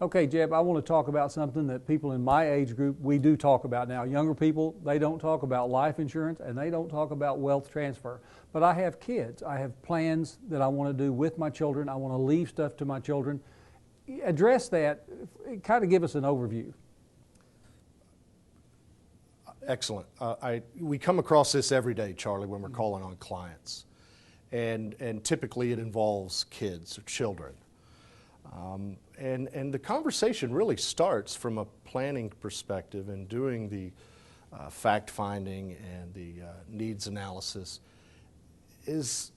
Okay, Jeb, I want to talk about something that people in my age group, we do talk about now. Younger people, they don't talk about life insurance and they don't talk about wealth transfer. But I have kids. I have plans that I want to do with my children. I want to leave stuff to my children. Address that, kind of give us an overview. Excellent. We come across this every day, Charlie, when we're calling on clients. And typically it involves kids or children. And the conversation really starts from a planning perspective and doing the fact finding and the needs analysis is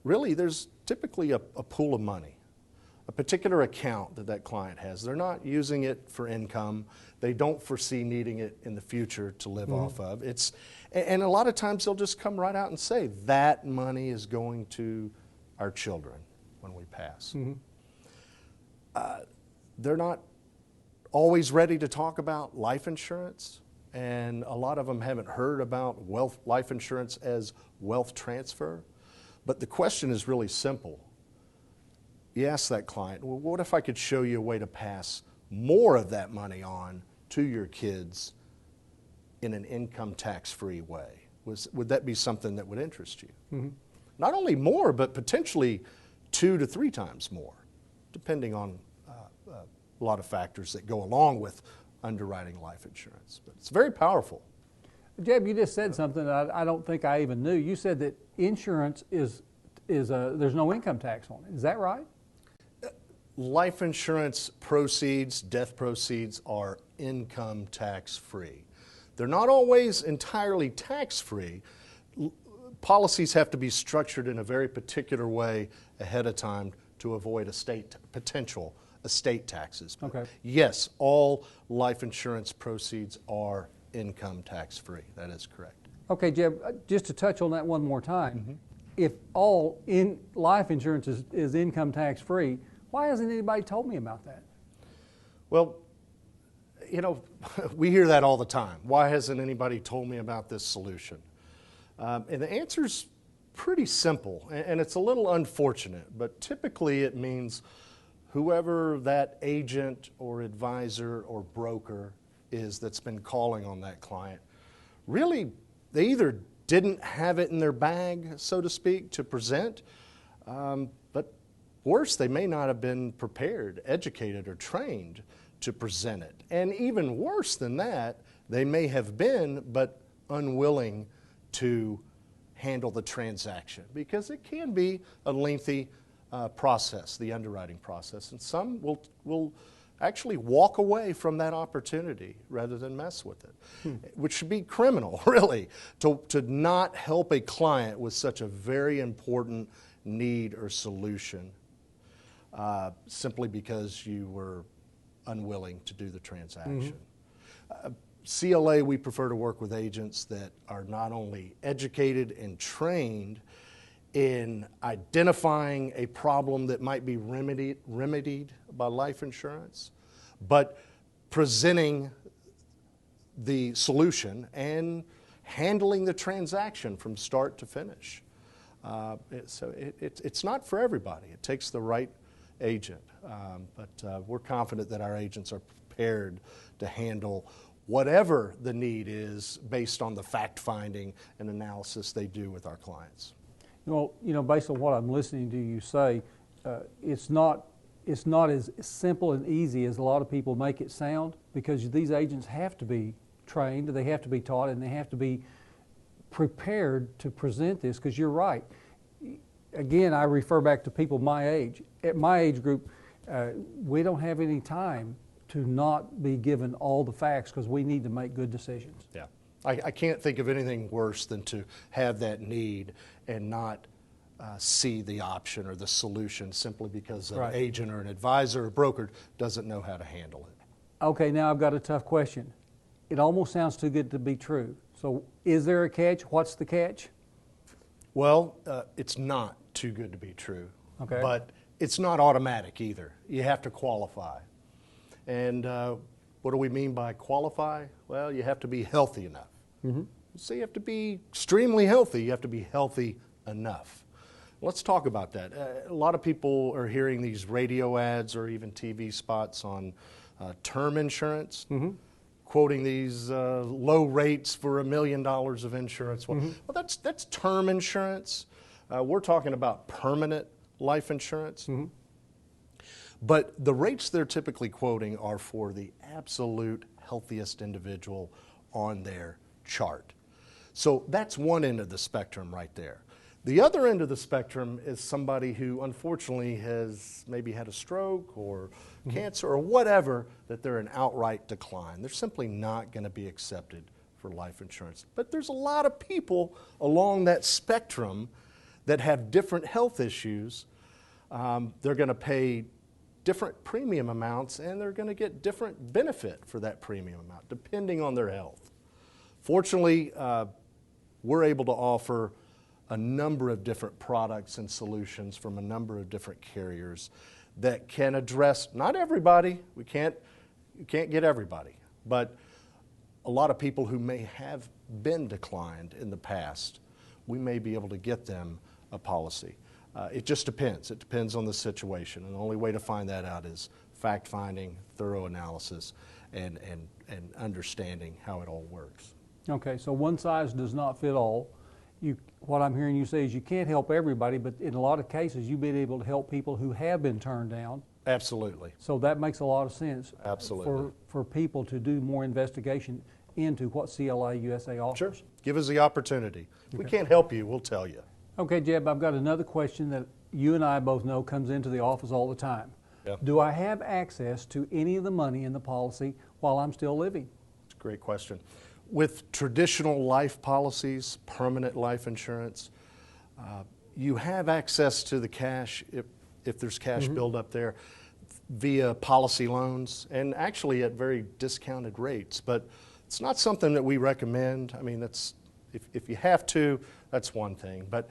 really there's typically a pool of money, a particular account that client has. They're not using it for income. They don't foresee needing it in the future to live off of. And a lot of times they'll just come right out and say that money is going to our children when we pass. They're not always ready to talk about life insurance, and a lot of them haven't heard about life insurance as wealth transfer. But the question is really simple. You ask that client, well, what if I could show you a way to pass more of that money on to your kids in an income tax-free way? Would that be something that would interest you? Not only more, but potentially 2 to 3 times more, depending on a lot of factors that go along with underwriting life insurance. But it's very powerful. Jeb, you just said something that I don't think I even knew. You said that insurance there's no income tax on it. Is that right? Life insurance proceeds, death proceeds, are income tax-free. They're not always entirely tax-free. Policies have to be structured in a very particular way ahead of time to avoid potential estate taxes. But okay. Yes, all life insurance proceeds are income tax-free. That is correct. Okay, Jeb, just to touch on that one more time, if all life insurance is income tax-free, why hasn't anybody told me about that? Well, you know, we hear that all the time. Why hasn't anybody told me about this solution? And the answer's pretty simple, and it's a little unfortunate, but typically it means whoever that agent or advisor or broker is that's been calling on that client, really, they either didn't have it in their bag, so to speak, to present, but worse, they may not have been prepared, educated, or trained to present it. And even worse than that, they may have been, but unwilling to handle the transaction, because it can be a lengthy process, the underwriting process, and some will actually walk away from that opportunity rather than mess with it, which should be criminal, really, to not help a client with such a very important need or solution simply because you were unwilling to do the transaction. CLA, we prefer to work with agents that are not only educated and trained in identifying a problem that might be remedied by life insurance, but presenting the solution and handling the transaction from start to finish. So it's not for everybody. It takes the right agent, but we're confident that our agents are prepared to handle whatever the need is based on the fact-finding and analysis they do with our clients. Well, you know, based on what I'm listening to you say, it's not as simple and easy as a lot of people make it sound, because these agents have to be trained, they have to be taught, and they have to be prepared to present this, because you're right. Again, I refer back to people my age. At my age group, we don't have any time to not be given all the facts, because we need to make good decisions. Yeah. I can't think of anything worse than to have that need and not see the option or the solution simply because an agent or an advisor or broker doesn't know how to handle it. Okay, now I've got a tough question. It almost sounds too good to be true. So is there a catch? What's the catch? Well, it's not too good to be true, but it's not automatic either. You have to qualify. And what do we mean by qualify? Well, you have to be healthy enough. So you have to be extremely healthy. You have to be healthy enough. Let's talk about that. A lot of people are hearing these radio ads or even TV spots on term insurance, quoting these low rates for $1 million of insurance. Well, that's term insurance. We're talking about permanent life insurance. But the rates they're typically quoting are for the absolute healthiest individual on their chart. So that's one end of the spectrum right there. The other end of the spectrum is somebody who unfortunately has maybe had a stroke or cancer or whatever, that they're in outright decline. They're simply not going to be accepted for life insurance. But there's a lot of people along that spectrum that have different health issues. They're going to pay different premium amounts, and they're going to get different benefit for that premium amount depending on their health. Fortunately, we're able to offer a number of different products and solutions from a number of different carriers that can address not everybody. You can't get everybody, but a lot of people who may have been declined in the past, we may be able to get them a policy. It just depends. It depends on the situation, and the only way to find that out is fact-finding, thorough analysis, and understanding how it all works. Okay, so one size does not fit all. What I'm hearing you say is you can't help everybody, but in a lot of cases you've been able to help people who have been turned down. Absolutely. So that makes a lot of sense. Absolutely. For people to do more investigation into what CLA USA offers. Sure. Give us the opportunity. If we can't help you, we'll tell you. Okay, Jeb, I've got another question that you and I both know comes into the office all the time. Yeah. Do I have access to any of the money in the policy while I'm still living? It's a great question. With traditional life policies, permanent life insurance, you have access to the cash if there's cash build up there via policy loans, and actually at very discounted rates. But it's not something that we recommend. I mean, that's if you have to, that's one thing. But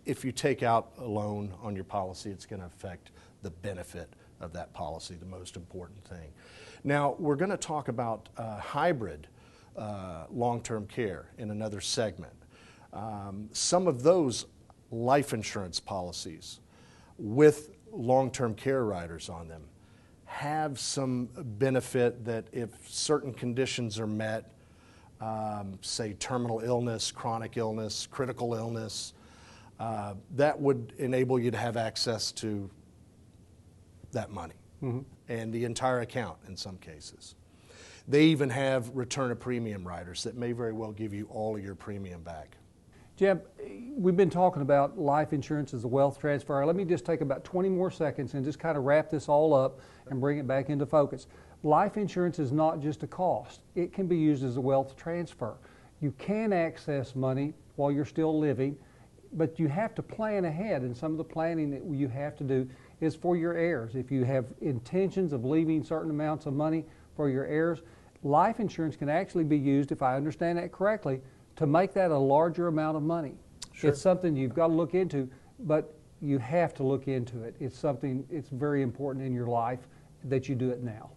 if you take out a loan on your policy, it's going to affect the benefit of that policy, the most important thing. Now, we're going to talk about hybrid long-term care in another segment. Some of those life insurance policies with long-term care riders on them have some benefit that if certain conditions are met, say terminal illness, chronic illness, critical illness, that would enable you to have access to that money and the entire account in some cases. They even have return of premium riders that may very well give you all of your premium back. Jeb, we've been talking about life insurance as a wealth transfer. Let me just take about 20 more seconds and just kind of wrap this all up and bring it back into focus. Life insurance is not just a cost. It can be used as a wealth transfer. You can access money while you're still living, but you have to plan ahead, and some of the planning that you have to do is for your heirs. If you have intentions of leaving certain amounts of money for your heirs, life insurance can actually be used, if I understand that correctly, to make that a larger amount of money. Sure. It's something you've got to look into, but you have to look into it. It's something, it's very important in your life that you do it now.